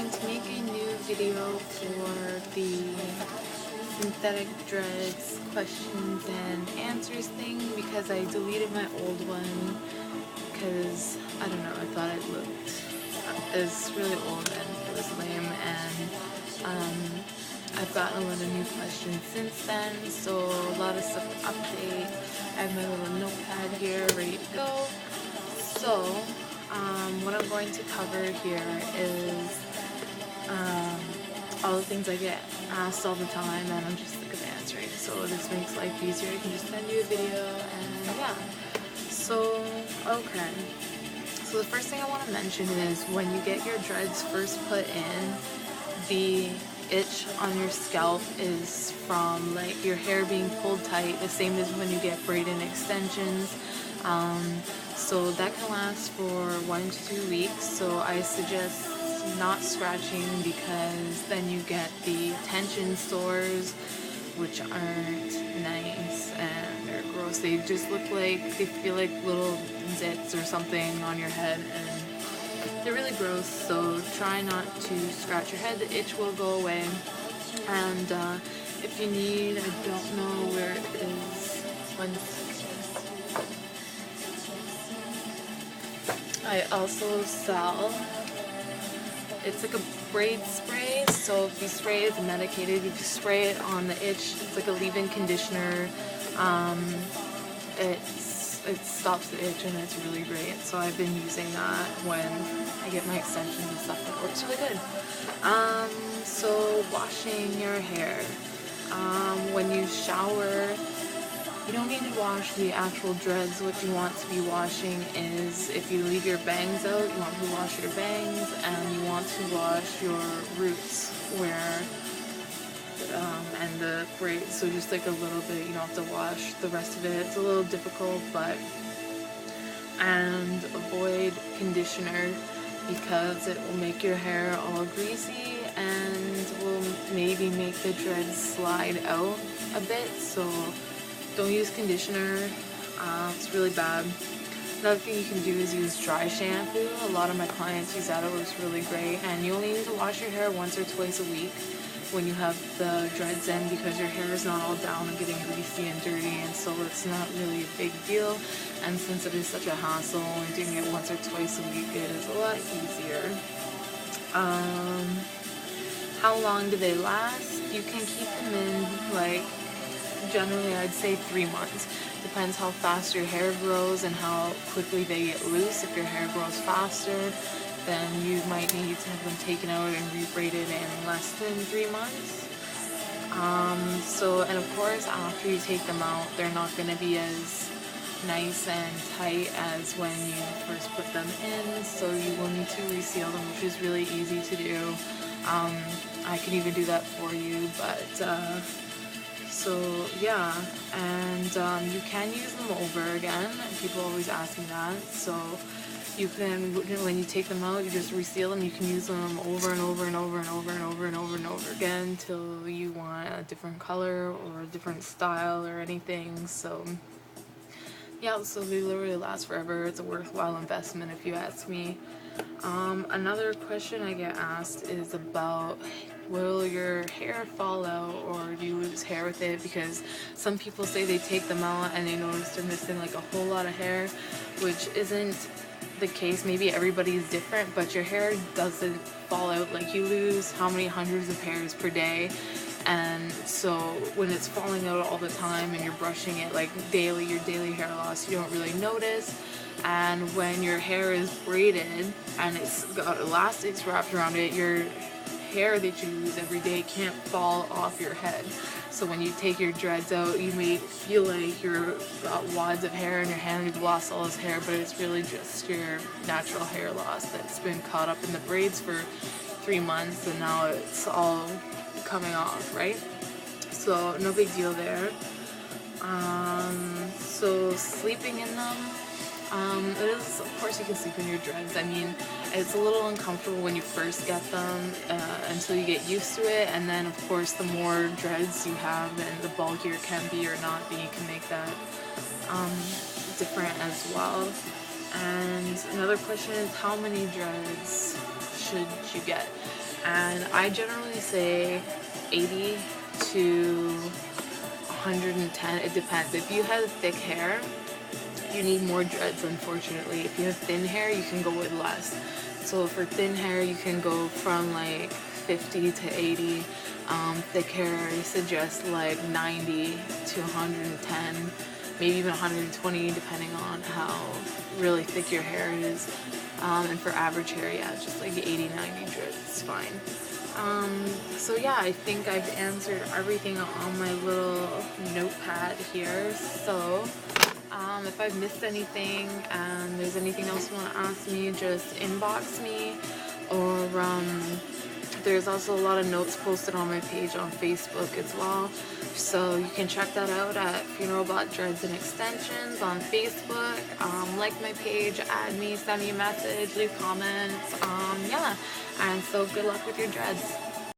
going to make a new video for the synthetic dreads questions and answers thing because I deleted my old one because, I don't know, I thought it was really old and it was lame, and I've gotten a lot of new questions since then, so a lot of stuff to update. I have my little notepad here ready to go. So what I'm going to cover here is all the things I get asked all the time and I'm just sick of answering. So this makes life easier. I can just send you a video and yeah. So, okay. So the first thing I want to mention is when you get your dreads first put in, the itch on your scalp is from like your hair being pulled tight, the same as when you get braided extensions. So that can last for 1 to 2 weeks, so I suggest not scratching because then you get the tension sores, which aren't nice and they're gross. They just look like, they feel like little zits or something on your head and they're really gross, so try not to scratch your head. The itch will go away. And if you need, I don't know where it is. I also sell, it's like a braid spray, so if you spray it, it's medicated. If you spray it on the itch, it's like a leave-in conditioner. It stops the itch and it's really great. So I've been using that when I get my extensions and stuff. It works really good. So washing your hair. When you shower, you don't need to wash the actual dreads. What you want to be washing is, if you leave your bangs out, you want to wash your bangs, and you want to wash your roots and the braids. So just like a little bit, you don't have to wash the rest of it. It's a little difficult, and avoid conditioner because it will make your hair all greasy and will maybe make the dreads slide out a bit. So don't use conditioner, it's really bad. Another thing you can do is use dry shampoo. A lot of my clients use that, it works really great. And you only need to wash your hair once or twice a week when you have the dreads in, because your hair is not all down and getting greasy and dirty, and so it's not really a big deal. And since it is such a hassle, only doing it once or twice a week is a lot easier. How long do they last? You can keep them in, like, generally I'd say 3 months. Depends how fast your hair grows and how quickly they get loose. If your hair grows faster, then you might need to have them taken out and re-braided in less than 3 months. And of course, after you take them out, they're not going to be as nice and tight as when you first put them in, so you will need to reseal them, which is really easy to do. I can even do that for you, but so yeah, and you can use them over again. People always ask me that. So you can, when you take them out, you just reseal them. You can use them over and over and over and over and over and over and over again until you want a different color or a different style or anything. So yeah, so they literally last forever. It's a worthwhile investment if you ask me. Another question I get asked is about, will your hair fall out or do you lose hair with it? Because some people say they take them out and they notice they're missing like a whole lot of hair, which isn't the case. Maybe everybody's different, but your hair doesn't fall out. Like, you lose how many hundreds of hairs per day, and so when it's falling out all the time and you're brushing it like daily, your daily hair loss, you don't really notice. And when your hair is braided and it's got elastics wrapped around it, your hair that you lose every day can't fall off your head. So when you take your dreads out, you may feel like you've got wads of hair in your hand, you've lost all this hair, but it's really just your natural hair loss that's been caught up in the braids for 3 months and now it's all coming off, right? So no big deal there. So sleeping in them, it is, of course you can sleep in your dreads. I mean, it's a little uncomfortable when you first get them until you get used to it, and then of course the more dreads you have and the bulkier it can be or not be, you can make that different as well. And another question is, how many dreads should you get? and I generally say 80 to 110. It depends. If you have thick hair, you need more dreads, unfortunately. If you have thin hair, you can go with less. So for thin hair, you can go from like 50 to 80. Thick hair, I suggest like 90 to 110, maybe even 120, depending on how really thick your hair is. And for average hair, yeah, just like 80, 90 dreads is fine. So yeah, I think I've answered everything on my little notepad here. So if I've missed anything and there's anything else you want to ask me, just inbox me, or there's also a lot of notes posted on my page on Facebook as well. So you can check that out at Funeral Bot Dreads and Extensions on Facebook. Like my page, add me, send me a message, leave comments. Yeah, and so good luck with your dreads.